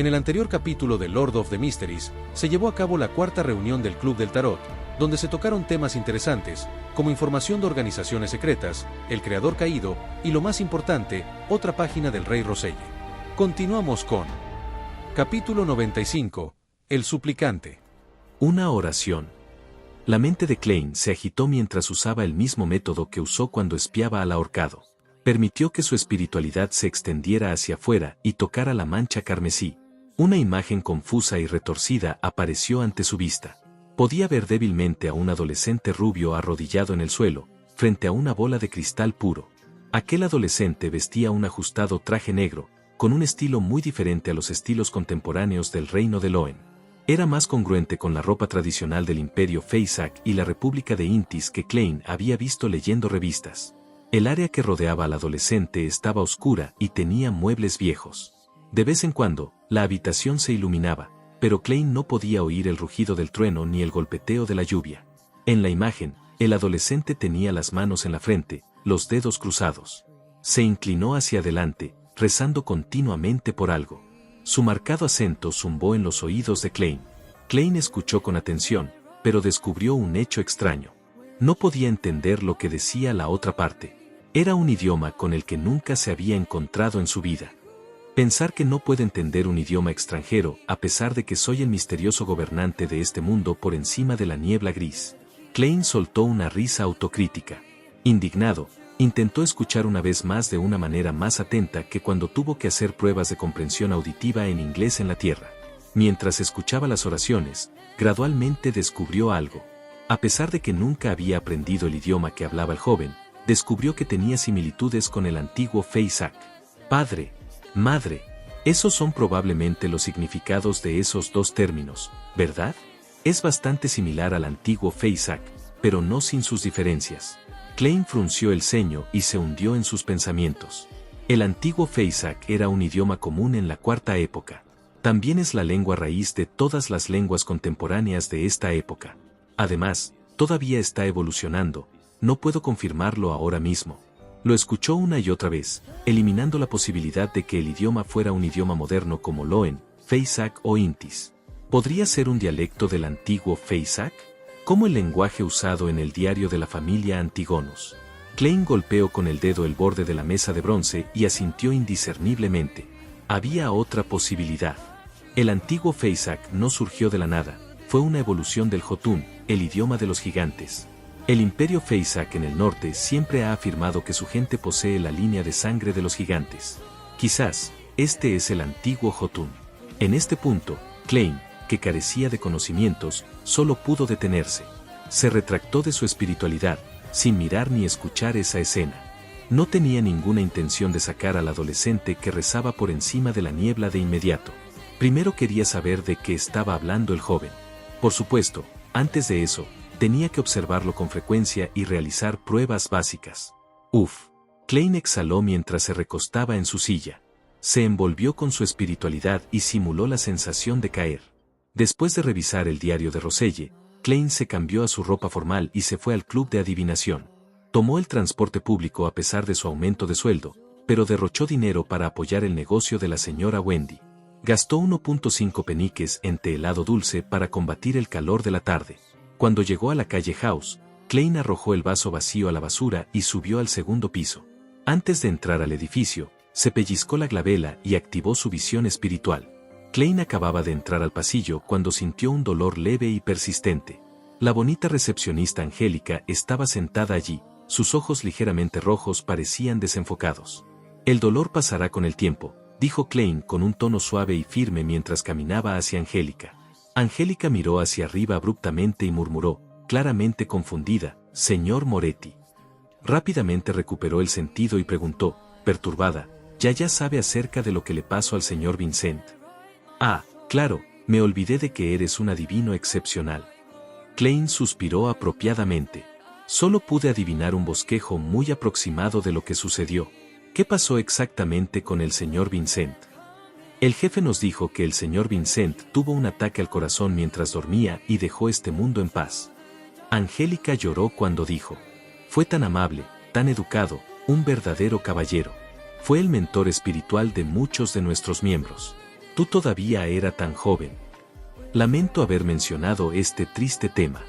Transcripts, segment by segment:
En el anterior capítulo de Lord of the Mysteries, se llevó a cabo la cuarta reunión del Club del Tarot, donde se tocaron temas interesantes, como información de organizaciones secretas, el creador caído y, lo más importante, otra página del Rey Roselle. Continuamos con Capítulo 95, El suplicante. Una oración. La mente de Klein se agitó mientras usaba el mismo método que usó cuando espiaba al ahorcado. Permitió que su espiritualidad se extendiera hacia afuera y tocara la mancha carmesí. Una imagen confusa y retorcida apareció ante su vista. Podía ver débilmente a un adolescente rubio arrodillado en el suelo, frente a una bola de cristal puro. Aquel adolescente vestía un ajustado traje negro, con un estilo muy diferente a los estilos contemporáneos del reino de Loen. Era más congruente con la ropa tradicional del Imperio Feysak y la República de Intis que Klein había visto leyendo revistas. El área que rodeaba al adolescente estaba oscura y tenía muebles viejos. De vez en cuando, la habitación se iluminaba, pero Klein no podía oír el rugido del trueno ni el golpeteo de la lluvia. En la imagen, el adolescente tenía las manos en la frente, los dedos cruzados. Se inclinó hacia adelante, rezando continuamente por algo. Su marcado acento zumbó en los oídos de Klein. Klein escuchó con atención, pero descubrió un hecho extraño. No podía entender lo que decía la otra parte. Era un idioma con el que nunca se había encontrado en su vida. Pensar que no puede entender un idioma extranjero a pesar de que soy el misterioso gobernante de este mundo por encima de la niebla gris. Klein soltó una risa autocrítica. Indignado, intentó escuchar una vez más de una manera más atenta que cuando tuvo que hacer pruebas de comprensión auditiva en inglés en la Tierra. Mientras escuchaba las oraciones, gradualmente descubrió algo. A pesar de que nunca había aprendido el idioma que hablaba el joven, descubrió que tenía similitudes con el antiguo Feysak. Padre, madre, esos son probablemente los significados de esos dos términos, ¿verdad? Es bastante similar al antiguo Feysak, pero no sin sus diferencias. Klein frunció el ceño y se hundió en sus pensamientos. El antiguo Feysak era un idioma común en la cuarta época. También es la lengua raíz de todas las lenguas contemporáneas de esta época. Además, todavía está evolucionando, no puedo confirmarlo ahora mismo. Lo escuchó una y otra vez, eliminando la posibilidad de que el idioma fuera un idioma moderno como Loen, Feysak o Intis. ¿Podría ser un dialecto del antiguo Feysak? Como el lenguaje usado en el diario de la familia Antigonus. Klein golpeó con el dedo el borde de la mesa de bronce y asintió indiscerniblemente. Había otra posibilidad. El antiguo Feysak no surgió de la nada, fue una evolución del Jotun, el idioma de los gigantes. El imperio Feysak en el norte siempre ha afirmado que su gente posee la línea de sangre de los gigantes. Quizás, este es el antiguo Jotun. En este punto, Klein, que carecía de conocimientos, solo pudo detenerse. Se retractó de su espiritualidad, sin mirar ni escuchar esa escena. No tenía ninguna intención de sacar al adolescente que rezaba por encima de la niebla de inmediato. Primero quería saber de qué estaba hablando el joven. Por supuesto, antes de eso, tenía que observarlo con frecuencia y realizar pruebas básicas. Klein exhaló mientras se recostaba en su silla. Se envolvió con su espiritualidad y simuló la sensación de caer. Después de revisar el diario de Roselle, Klein se cambió a su ropa formal y se fue al club de adivinación. Tomó el transporte público a pesar de su aumento de sueldo, pero derrochó dinero para apoyar el negocio de la señora Wendy. Gastó 1.5 peniques en té helado dulce para combatir el calor de la tarde. Cuando llegó a la calle House, Klein arrojó el vaso vacío a la basura y subió al segundo piso. Antes de entrar al edificio, se pellizcó la glabela y activó su visión espiritual. Klein acababa de entrar al pasillo cuando sintió un dolor leve y persistente. La bonita recepcionista Angélica estaba sentada allí, sus ojos ligeramente rojos parecían desenfocados. El dolor pasará con el tiempo, dijo Klein con un tono suave y firme mientras caminaba hacia Angélica. Angélica miró hacia arriba abruptamente y murmuró, claramente confundida, «Señor Moretti». Rápidamente recuperó el sentido y preguntó, perturbada, «¿Ya sabe acerca de lo que le pasó al señor Vincent?» «Ah, claro, me olvidé de que eres un adivino excepcional». Klein suspiró apropiadamente. Solo pude adivinar un bosquejo muy aproximado de lo que sucedió. ¿Qué pasó exactamente con el señor Vincent? El jefe nos dijo que el señor Vincent tuvo un ataque al corazón mientras dormía y dejó este mundo en paz. Angélica lloró cuando dijo, fue tan amable, tan educado, un verdadero caballero. Fue el mentor espiritual de muchos de nuestros miembros. Tú todavía era tan joven. Lamento haber mencionado este triste tema.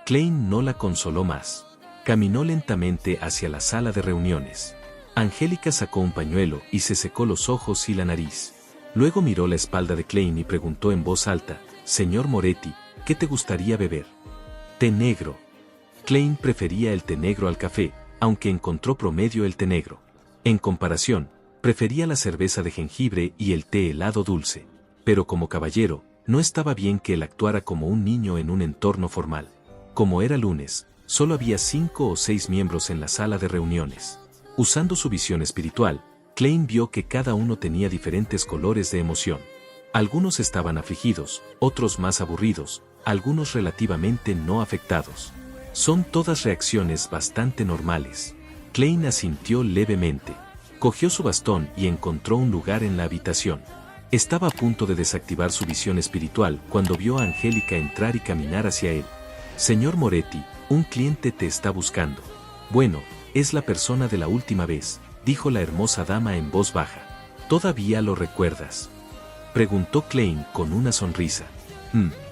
Klein no la consoló más. Caminó lentamente hacia la sala de reuniones. Angélica sacó un pañuelo y se secó los ojos y la nariz. Luego miró la espalda de Klein y preguntó en voz alta, «Señor Moretti, ¿qué te gustaría beber?» «Té negro». Klein prefería el té negro al café, aunque encontró promedio el té negro. En comparación, prefería la cerveza de jengibre y el té helado dulce. Pero como caballero, no estaba bien que él actuara como un niño en un entorno formal. Como era lunes, solo había 5 o 6 miembros en la sala de reuniones. Usando su visión espiritual, Klein vio que cada uno tenía diferentes colores de emoción. Algunos estaban afligidos, otros más aburridos, algunos relativamente no afectados. Son todas reacciones bastante normales. Klein asintió levemente. Cogió su bastón y encontró un lugar en la habitación. Estaba a punto de desactivar su visión espiritual cuando vio a Angélica entrar y caminar hacia él. «Señor Moretti, un cliente te está buscando». «Bueno, es la persona de la última vez», dijo la hermosa dama en voz baja. «¿Todavía lo recuerdas?», preguntó Klein con una sonrisa.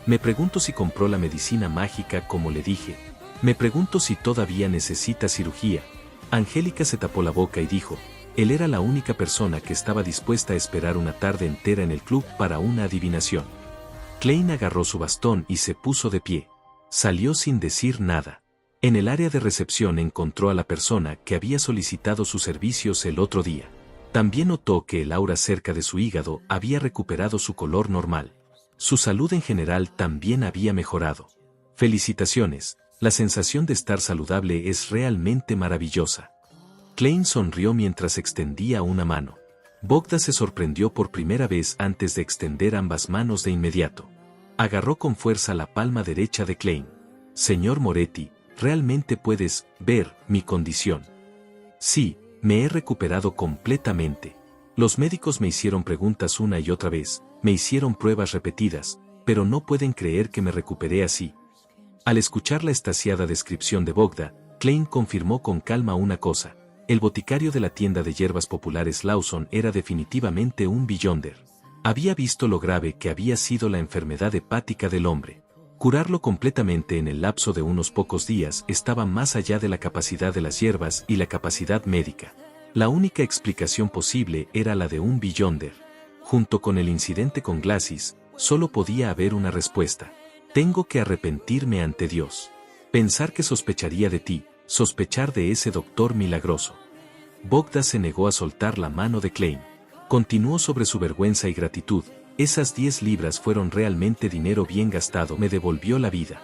Me pregunto si compró la medicina mágica como le dije. Me pregunto si todavía necesita cirugía». Angélica se tapó la boca y dijo, él era la única persona que estaba dispuesta a esperar una tarde entera en el club para una adivinación. Klein agarró su bastón y se puso de pie. Salió sin decir nada. En el área de recepción encontró a la persona que había solicitado sus servicios el otro día. También notó que el aura cerca de su hígado había recuperado su color normal. Su salud en general también había mejorado. Felicitaciones, la sensación de estar saludable es realmente maravillosa. Klein sonrió mientras extendía una mano. Bogda se sorprendió por primera vez antes de extender ambas manos de inmediato. Agarró con fuerza la palma derecha de Klein. «Señor Moretti, ¿realmente puedes ver mi condición?» «Sí, me he recuperado completamente. Los médicos me hicieron preguntas una y otra vez, me hicieron pruebas repetidas, pero no pueden creer que me recuperé así». Al escuchar la extasiada descripción de Bogda, Klein confirmó con calma una cosa. El boticario de la tienda de hierbas populares Lawson era definitivamente un Beyonder. Había visto lo grave que había sido la enfermedad hepática del hombre. Curarlo completamente en el lapso de unos pocos días estaba más allá de la capacidad de las hierbas y la capacidad médica. La única explicación posible era la de un Beyonder. Junto con el incidente con Glassis, solo podía haber una respuesta. «Tengo que arrepentirme ante Dios. Pensar que sospecharía de ti, sospechar de ese doctor milagroso». Bogda se negó a soltar la mano de Klein. Continuó sobre su vergüenza y gratitud. «Esas 10 libras fueron realmente dinero bien gastado, me devolvió la vida».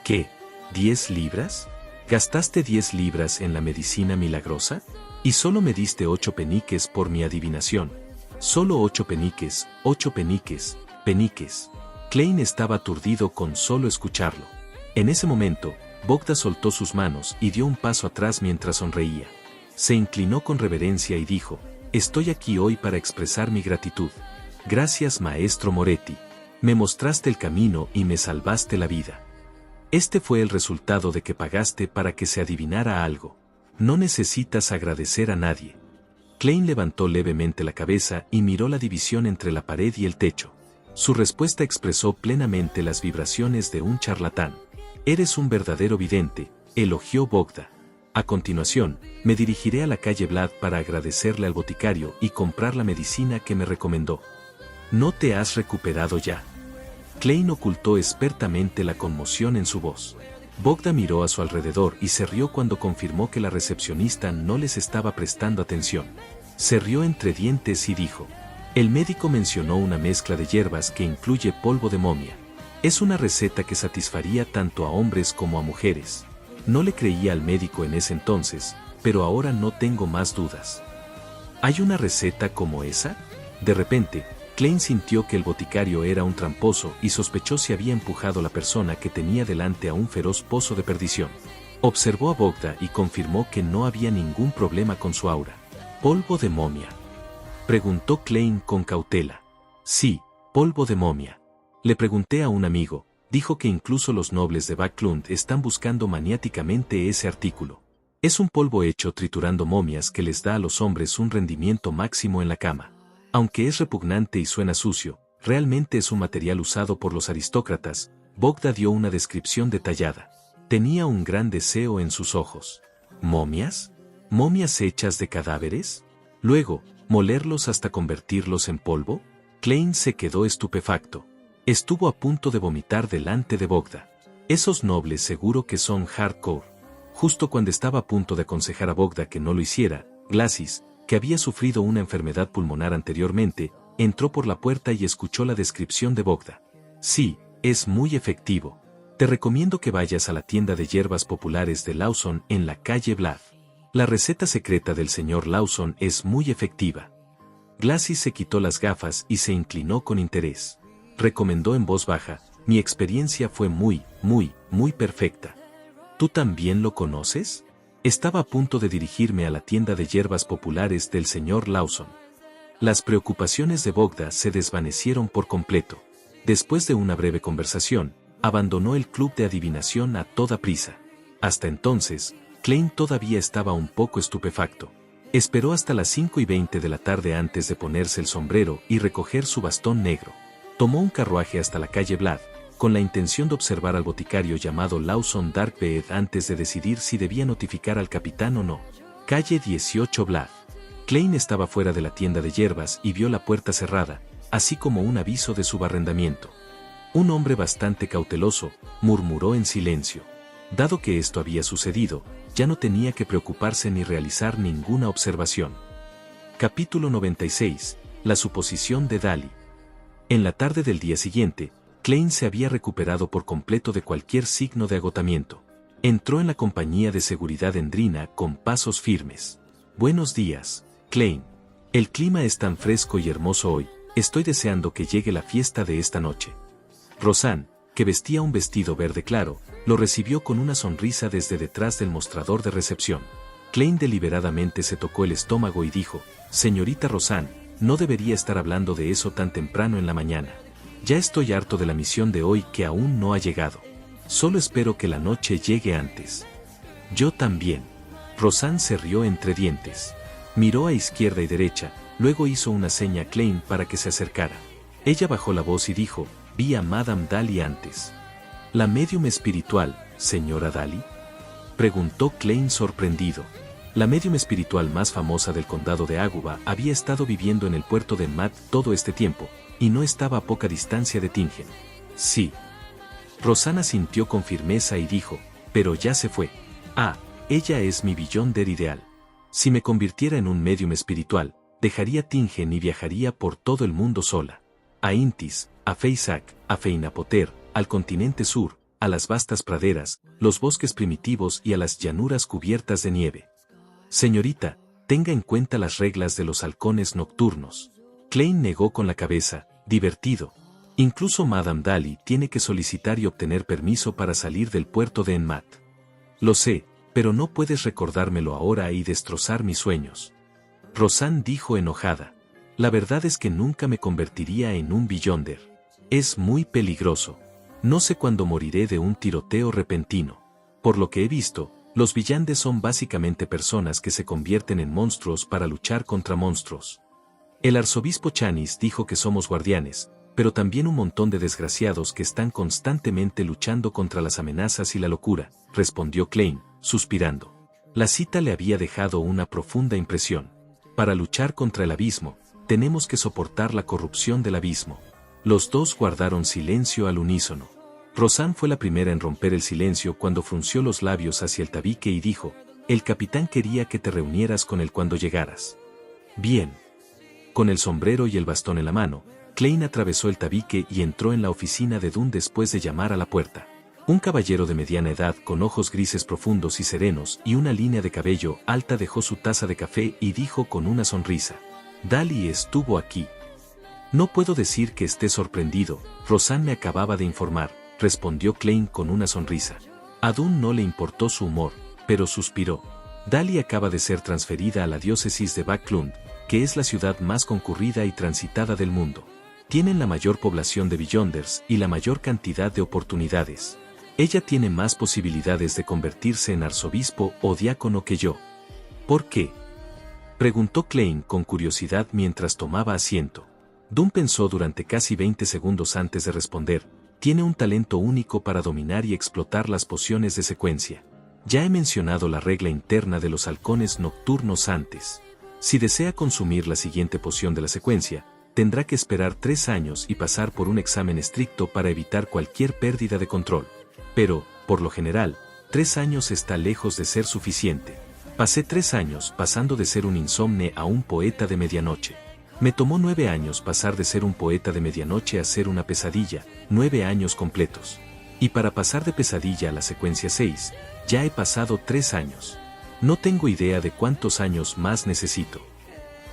«¿Qué? ¿10 libras? ¿Gastaste 10 libras en la medicina milagrosa? Y solo me diste 8 peniques por mi adivinación». «Solo 8 peniques, 8 peniques, peniques». Klein estaba aturdido con solo escucharlo. En ese momento, Bogda soltó sus manos y dio un paso atrás mientras sonreía. Se inclinó con reverencia y dijo, «Estoy aquí hoy para expresar mi gratitud. Gracias, maestro Moretti. Me mostraste el camino y me salvaste la vida. Este fue el resultado de que pagaste para que se adivinara algo. No necesitas agradecer a nadie». Klein levantó levemente la cabeza y miró la división entre la pared y el techo. Su respuesta expresó plenamente las vibraciones de un charlatán. «Eres un verdadero vidente», elogió Bogda. «A continuación, me dirigiré a la calle Vlad para agradecerle al boticario y comprar la medicina que me recomendó». «¿No te has recuperado ya?». Klein ocultó expertamente la conmoción en su voz. Bogda miró a su alrededor y se rió cuando confirmó que la recepcionista no les estaba prestando atención. Se rió entre dientes y dijo, «El médico mencionó una mezcla de hierbas que incluye polvo de momia. Es una receta que satisfaría tanto a hombres como a mujeres. No le creía al médico en ese entonces, pero ahora no tengo más dudas». «¿Hay una receta como esa?». De repente, Klein sintió que el boticario era un tramposo y sospechó si había empujado a la persona que tenía delante a un feroz pozo de perdición. Observó a Bogda y confirmó que no había ningún problema con su aura. «¿Polvo de momia?», preguntó Klein con cautela. «Sí, polvo de momia. Le pregunté a un amigo, dijo que incluso los nobles de Backlund están buscando maniáticamente ese artículo. Es un polvo hecho triturando momias que les da a los hombres un rendimiento máximo en la cama. Aunque es repugnante y suena sucio, realmente es un material usado por los aristócratas. Bogda dio una descripción detallada. Tenía un gran deseo en sus ojos. ¿Momias? ¿Momias hechas de cadáveres? Luego, ¿molerlos hasta convertirlos en polvo? Klein se quedó estupefacto. Estuvo a punto de vomitar delante de Bogda. Esos nobles seguro que son hardcore. Justo cuando estaba a punto de aconsejar a Bogda que no lo hiciera, Glacis, que había sufrido una enfermedad pulmonar anteriormente, entró por la puerta y escuchó la descripción de Bogda. Sí, es muy efectivo. Te recomiendo que vayas a la tienda de hierbas populares de Lawson en la calle Vlad. La receta secreta del señor Lawson es muy efectiva. Glacis se quitó las gafas y se inclinó con interés. Recomendó en voz baja, mi experiencia fue muy perfecta. ¿Tú también lo conoces? Estaba a punto de dirigirme a la tienda de hierbas populares del señor Lawson. Las preocupaciones de Bogda se desvanecieron por completo. Después de una breve conversación, abandonó el club de adivinación a toda prisa. Hasta entonces, Klein todavía estaba un poco estupefacto. Esperó hasta las 5:20 de la tarde antes de ponerse el sombrero y recoger su bastón negro. Tomó un carruaje hasta la calle Vlad, con la intención de observar al boticario llamado Lawson Darkbeard antes de decidir si debía notificar al capitán o no. Calle 18 Vlad. Klein estaba fuera de la tienda de hierbas y vio la puerta cerrada, así como un aviso de subarrendamiento. Un hombre bastante cauteloso, murmuró en silencio. Dado que esto había sucedido, ya no tenía que preocuparse ni realizar ninguna observación. Capítulo 96. La suposición de Dali. En la tarde del día siguiente, Klein se había recuperado por completo de cualquier signo de agotamiento. Entró en la compañía de seguridad Endrina con pasos firmes. Buenos días, Klein. El clima es tan fresco y hermoso hoy, estoy deseando que llegue la fiesta de esta noche. Rosanne, que vestía un vestido verde claro, lo recibió con una sonrisa desde detrás del mostrador de recepción. Klein deliberadamente se tocó el estómago y dijo, señorita Rosanne, no debería estar hablando de eso tan temprano en la mañana. Ya estoy harto de la misión de hoy que aún no ha llegado. Solo espero que la noche llegue antes. Yo también. Rosanne se rió entre dientes. Miró a izquierda y derecha, luego hizo una seña a Klein para que se acercara. Ella bajó la voz y dijo, vi a Madame Dali antes. ¿La médium espiritual, señora Dali? Preguntó Klein sorprendido. La médium espiritual más famosa del condado de Águba había estado viviendo en el puerto de Matt todo este tiempo, y no estaba a poca distancia de Tingen. Sí. Rosanne sintió con firmeza y dijo, pero ya se fue. Ah, ella es mi Beyonder ideal. Si me convirtiera en un médium espiritual, dejaría Tingen y viajaría por todo el mundo sola. A Intis, a Feisak, a Feinapoter, al continente sur, a las vastas praderas, los bosques primitivos y a las llanuras cubiertas de nieve. Señorita, tenga en cuenta las reglas de los halcones nocturnos. Klein negó con la cabeza, divertido. Incluso Madame Dali tiene que solicitar y obtener permiso para salir del puerto de Enmat. Lo sé, pero no puedes recordármelo ahora y destrozar mis sueños. Rosanne dijo enojada. La verdad es que nunca me convertiría en un Beyonder. Es muy peligroso. No sé cuándo moriré de un tiroteo repentino. Por lo que he visto, los Beyandes son básicamente personas que se convierten en monstruos para luchar contra monstruos. El arzobispo Chanis dijo que somos guardianes, pero también un montón de desgraciados que están constantemente luchando contra las amenazas y la locura, respondió Klein, suspirando. La cita le había dejado una profunda impresión. Para luchar contra el abismo, tenemos que soportar la corrupción del abismo. Los dos guardaron silencio al unísono. Rosanne fue la primera en romper el silencio cuando frunció los labios hacia el tabique y dijo, el capitán quería que te reunieras con él cuando llegaras. Bien. Con el sombrero y el bastón en la mano, Klein atravesó el tabique y entró en la oficina de Dunn después de llamar a la puerta. Un caballero de mediana edad con ojos grises profundos y serenos y una línea de cabello alta dejó su taza de café y dijo con una sonrisa, Dali estuvo aquí. No puedo decir que esté sorprendido, Rosanne me acababa de informar, respondió Klein con una sonrisa. A Dunn no le importó su humor, pero suspiró. Dali acaba de ser transferida a la diócesis de Backlund, que es la ciudad más concurrida y transitada del mundo. Tienen la mayor población de Beyonders y la mayor cantidad de oportunidades. Ella tiene más posibilidades de convertirse en arzobispo o diácono que yo. ¿Por qué? Preguntó Klein con curiosidad mientras tomaba asiento. Dune pensó durante casi 20 segundos antes de responder. Tiene un talento único para dominar y explotar las pociones de secuencia. Ya he mencionado la regla interna de los halcones nocturnos antes. Si desea consumir la siguiente poción de la secuencia, tendrá que esperar 3 años y pasar por un examen estricto para evitar cualquier pérdida de control. Pero, por lo general, 3 años está lejos de ser suficiente. Pasé 3 años pasando de ser un insomne a un poeta de medianoche. Me tomó 9 años pasar de ser un poeta de medianoche a ser una pesadilla, 9 años completos. Y para pasar de pesadilla a la secuencia 6, ya he pasado 3 años. No tengo idea de cuántos años más necesito.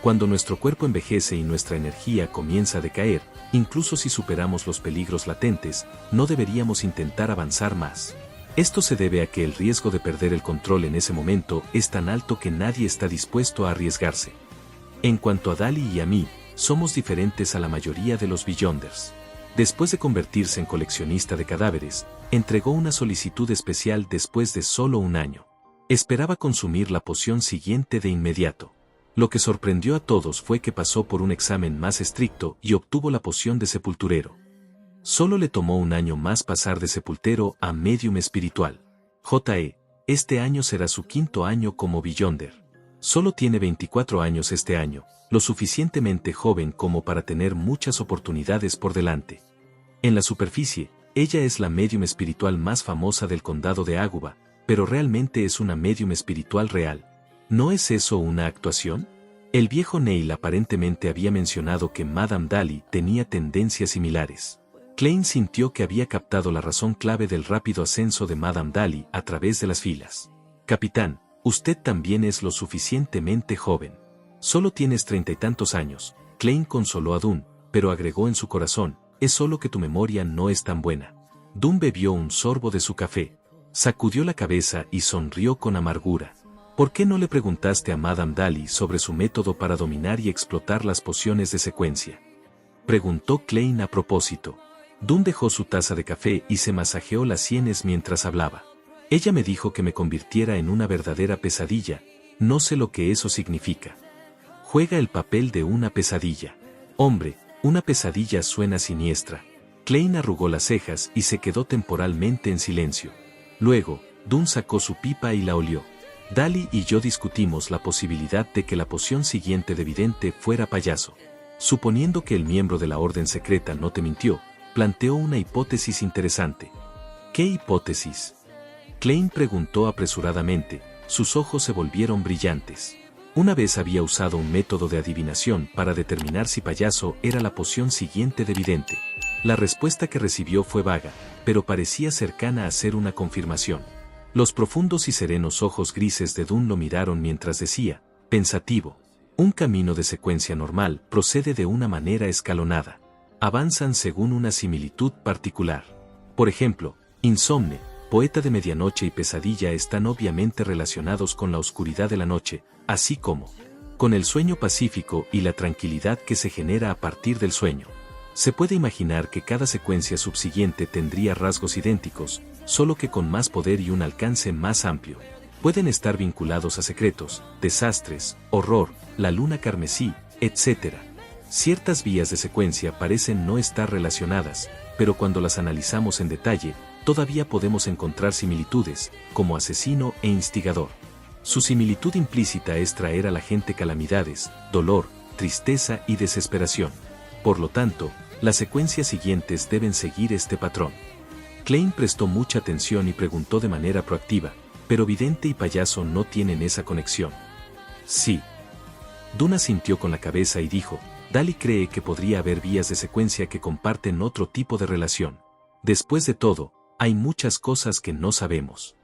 Cuando nuestro cuerpo envejece y nuestra energía comienza a decaer, incluso si superamos los peligros latentes, no deberíamos intentar avanzar más. Esto se debe a que el riesgo de perder el control en ese momento es tan alto que nadie está dispuesto a arriesgarse. En cuanto a Dali y a mí, somos diferentes a la mayoría de los Beyonders. Después de convertirse en coleccionista de cadáveres, entregó una solicitud especial después de solo 1 año. Esperaba consumir la poción siguiente de inmediato. Lo que sorprendió a todos fue que pasó por un examen más estricto y obtuvo la poción de sepulturero. Solo le tomó 1 año más pasar de sepultero a medium espiritual. Este año será su 5º año como Beyonder. Solo tiene 24 años este año, lo suficientemente joven como para tener muchas oportunidades por delante. En la superficie, ella es la medium espiritual más famosa del condado de Águba, pero realmente es una medium espiritual real. ¿No es eso una actuación? El viejo Neil aparentemente había mencionado que Madame Dali tenía tendencias similares. Klein sintió que había captado la razón clave del rápido ascenso de Madame Dali a través de las filas. Capitán, usted también es lo suficientemente joven. Solo tienes 30 y tantos años. Klein consoló a Dune, pero agregó en su corazón, es solo que tu memoria no es tan buena. Dune bebió un sorbo de su café. Sacudió la cabeza y sonrió con amargura. ¿Por qué no le preguntaste a Madame Dali sobre su método para dominar y explotar las pociones de secuencia? Preguntó Klein a propósito. Dune dejó su taza de café y se masajeó las sienes mientras hablaba. Ella me dijo que me convirtiera en una verdadera pesadilla, no sé lo que eso significa. Juega el papel de una pesadilla. Hombre, una pesadilla suena siniestra. Klein arrugó las cejas y se quedó temporalmente en silencio. Luego, Dune sacó su pipa y la olió. Dali y yo discutimos la posibilidad de que la poción siguiente de vidente fuera payaso. Suponiendo que el miembro de la orden secreta no te mintió, planteó una hipótesis interesante. ¿Qué hipótesis? Klein preguntó apresuradamente, sus ojos se volvieron brillantes. Una vez había usado un método de adivinación para determinar si payaso era la poción siguiente de vidente. La respuesta que recibió fue vaga, pero parecía cercana a ser una confirmación. Los profundos y serenos ojos grises de Dune lo miraron mientras decía, pensativo. Un camino de secuencia normal procede de una manera escalonada. Avanzan según una similitud particular. Por ejemplo, insomne, poeta de medianoche y pesadilla están obviamente relacionados con la oscuridad de la noche, así como con el sueño pacífico y la tranquilidad que se genera a partir del sueño. Se puede imaginar que cada secuencia subsiguiente tendría rasgos idénticos, solo que con más poder y un alcance más amplio. Pueden estar vinculados a secretos, desastres, horror, la luna carmesí, etc. Ciertas vías de secuencia parecen no estar relacionadas, pero cuando las analizamos en detalle, todavía podemos encontrar similitudes, como asesino e instigador. Su similitud implícita es traer a la gente calamidades, dolor, tristeza y desesperación. Por lo tanto, las secuencias siguientes deben seguir este patrón. Klein prestó mucha atención y preguntó de manera proactiva, pero vidente y payaso no tienen esa conexión. Sí. Dune asintió con la cabeza y dijo, Dali cree que podría haber vías de secuencia que comparten otro tipo de relación. Después de todo, hay muchas cosas que no sabemos.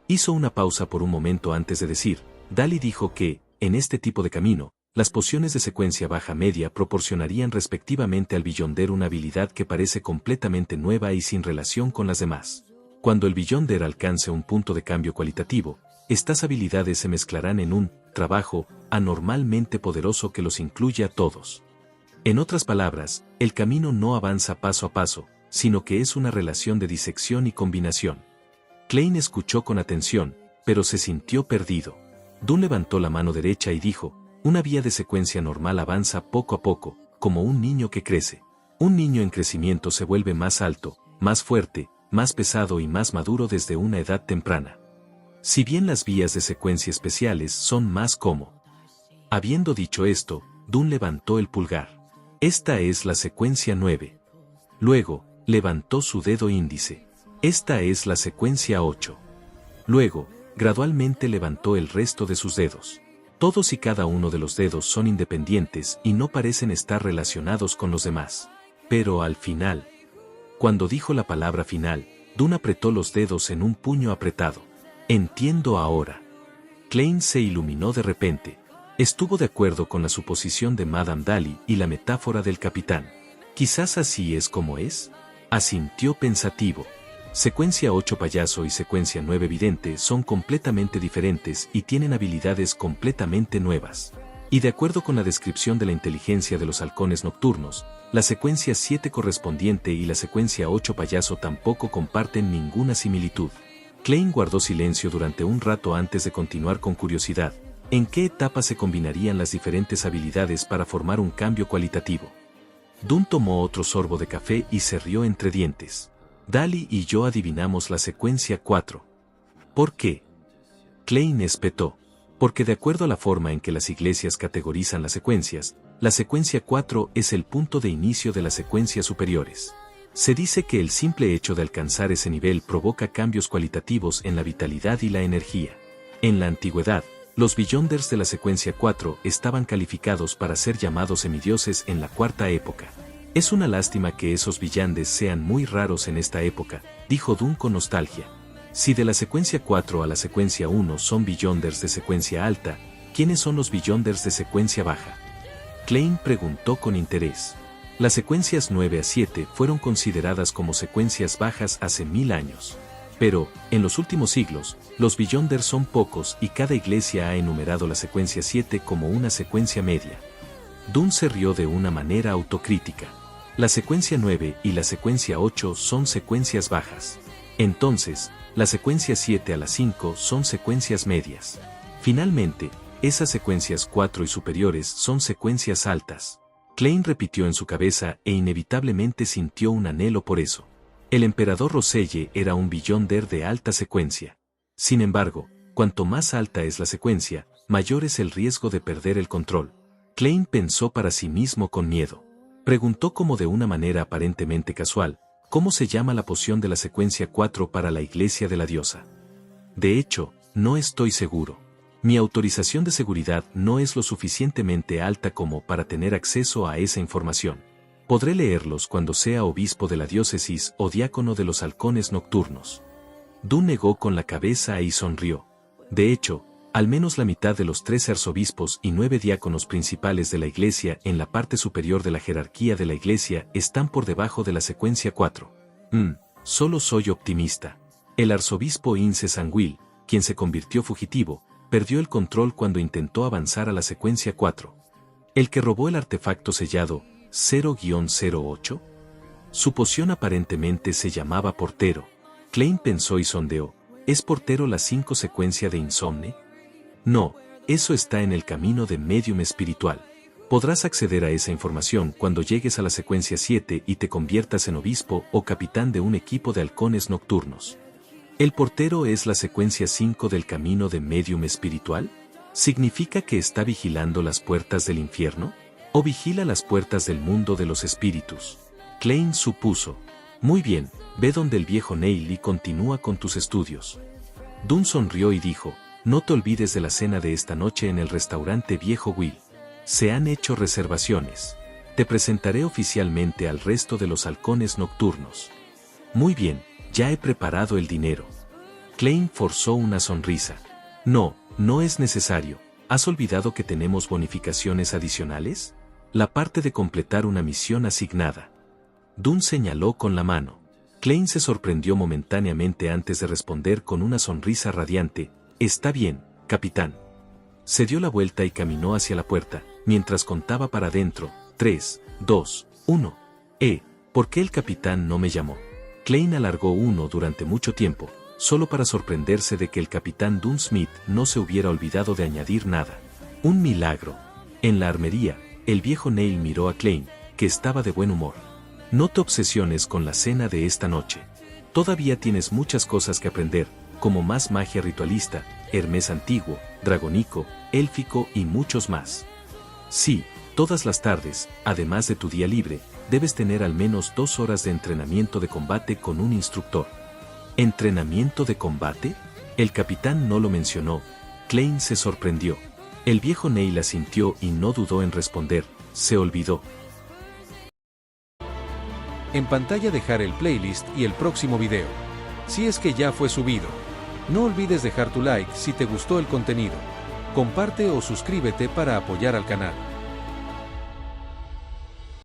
Hizo una pausa por un momento antes de decir, Dali dijo que, en este tipo de camino, las pociones de secuencia baja-media proporcionarían respectivamente al Beyonder una habilidad que parece completamente nueva y sin relación con las demás. Cuando el Beyonder alcance un punto de cambio cualitativo, estas habilidades se mezclarán en un trabajo anormalmente poderoso que los incluye a todos. En otras palabras, el camino no avanza paso a paso, sino que es una relación de disección y combinación. Klein escuchó con atención, pero se sintió perdido. Dune levantó la mano derecha y dijo, Una vía de secuencia normal avanza poco a poco, como un niño que crece. Un niño en crecimiento se vuelve más alto, más fuerte, más pesado y más maduro desde una edad temprana. Si bien las vías de secuencia especiales son más como. Habiendo dicho esto, Dun levantó el pulgar. Esta es la secuencia 9. Luego, levantó su dedo índice. Esta es la secuencia 8. Luego, gradualmente levantó el resto de sus dedos. Todos y cada uno de los dedos son independientes y no parecen estar relacionados con los demás. Pero al final, cuando dijo la palabra final, Dun apretó los dedos en un puño apretado. Entiendo ahora. Klein se iluminó de repente. Estuvo de acuerdo con la suposición de Madame Daly y la metáfora del capitán. Quizás así es como es. Asintió pensativo. Secuencia 8 payaso y secuencia 9 vidente son completamente diferentes y tienen habilidades completamente nuevas. Y de acuerdo con la descripción de la inteligencia de los halcones nocturnos, la secuencia 7 correspondiente y la secuencia 8 payaso tampoco comparten ninguna similitud. Klein guardó silencio durante un rato antes de continuar con curiosidad. ¿En qué etapa se combinarían las diferentes habilidades para formar un cambio cualitativo? Dun tomó otro sorbo de café y se rió entre dientes. Daly y yo adivinamos la secuencia 4. ¿Por qué? Klein espetó. Porque de acuerdo a la forma en que las iglesias categorizan las secuencias, la secuencia 4 es el punto de inicio de las secuencias superiores. Se dice que el simple hecho de alcanzar ese nivel provoca cambios cualitativos en la vitalidad y la energía. En la antigüedad, los Beyonders de la secuencia 4 estaban calificados para ser llamados semidioses en la cuarta época. Es una lástima que esos Beyonders sean muy raros en esta época, dijo Dun con nostalgia. Si de la secuencia 4 a la secuencia 1 son Beyonders de secuencia alta, ¿quiénes son los Beyonders de secuencia baja? Klein preguntó con interés. Las secuencias 9 a 7 fueron consideradas como secuencias bajas hace 1000 años. Pero, en los últimos siglos, los Beyonders son pocos y cada iglesia ha enumerado la secuencia 7 como una secuencia media. Dun se rió de una manera autocrítica. La secuencia 9 y la secuencia 8 son secuencias bajas. Entonces, la secuencia 7 a la 5 son secuencias medias. Finalmente, esas secuencias 4 y superiores son secuencias altas. Klein repitió en su cabeza e inevitablemente sintió un anhelo por eso. El emperador Roselle era un Beyonder de alta secuencia. Sin embargo, cuanto más alta es la secuencia, mayor es el riesgo de perder el control. Klein pensó para sí mismo con miedo. Preguntó como de una manera aparentemente casual, ¿cómo se llama la poción de la secuencia 4 para la iglesia de la diosa? De hecho, no estoy seguro. Mi autorización de seguridad no es lo suficientemente alta como para tener acceso a esa información. Podré leerlos cuando sea obispo de la diócesis o diácono de los halcones nocturnos. Dun negó con la cabeza y sonrió. De hecho, al menos la mitad de los 3 arzobispos y 9 diáconos principales de la iglesia en la parte superior de la jerarquía de la iglesia están por debajo de la secuencia 4. Solo soy optimista. El arzobispo Ince Sanguil, quien se convirtió fugitivo, perdió el control cuando intentó avanzar a la secuencia 4. El que robó el artefacto sellado 0-08. Su poción aparentemente se llamaba Portero. Klein pensó y sondeó. ¿Es Portero la 5 secuencia de Insomne? No, eso está en el camino de Medium espiritual. Podrás acceder a esa información cuando llegues a la secuencia 7 y te conviertas en obispo o capitán de un equipo de halcones nocturnos. ¿El Portero es la secuencia 5 del camino de Medium espiritual? ¿Significa que está vigilando las puertas del infierno? ¿O vigila las puertas del mundo de los espíritus? Klein supuso. Muy bien, ve donde el viejo Neil y continúa con tus estudios. Dun sonrió y dijo, no te olvides de la cena de esta noche en el restaurante Viejo Will. Se han hecho reservaciones. Te presentaré oficialmente al resto de los halcones nocturnos. Muy bien, ya he preparado el dinero. Klein forzó una sonrisa. No, no es necesario. ¿Has olvidado que tenemos bonificaciones adicionales? La parte de completar una misión asignada. Dun señaló con la mano. Klein se sorprendió momentáneamente antes de responder con una sonrisa radiante. Está bien, capitán. Se dio la vuelta y caminó hacia la puerta, mientras contaba para adentro. 3, 2, 1. ¿Por qué el capitán no me llamó? Klein alargó uno durante mucho tiempo, solo para sorprenderse de que el capitán Dun Smith no se hubiera olvidado de añadir nada. Un milagro. En la armería, el viejo Neil miró a Klein, que estaba de buen humor. No te obsesiones con la cena de esta noche. Todavía tienes muchas cosas que aprender, como más magia ritualista, Hermes antiguo, dragónico, élfico y muchos más. Sí, todas las tardes, además de tu día libre, debes tener al menos 2 horas de entrenamiento de combate con un instructor. ¿Entrenamiento de combate? El capitán no lo mencionó. Klein se sorprendió. El viejo Neil asintió y no dudó en responder, se olvidó. En pantalla dejar el playlist y el próximo video. Si es que ya fue subido. No olvides dejar tu like si te gustó el contenido. Comparte o suscríbete para apoyar al canal.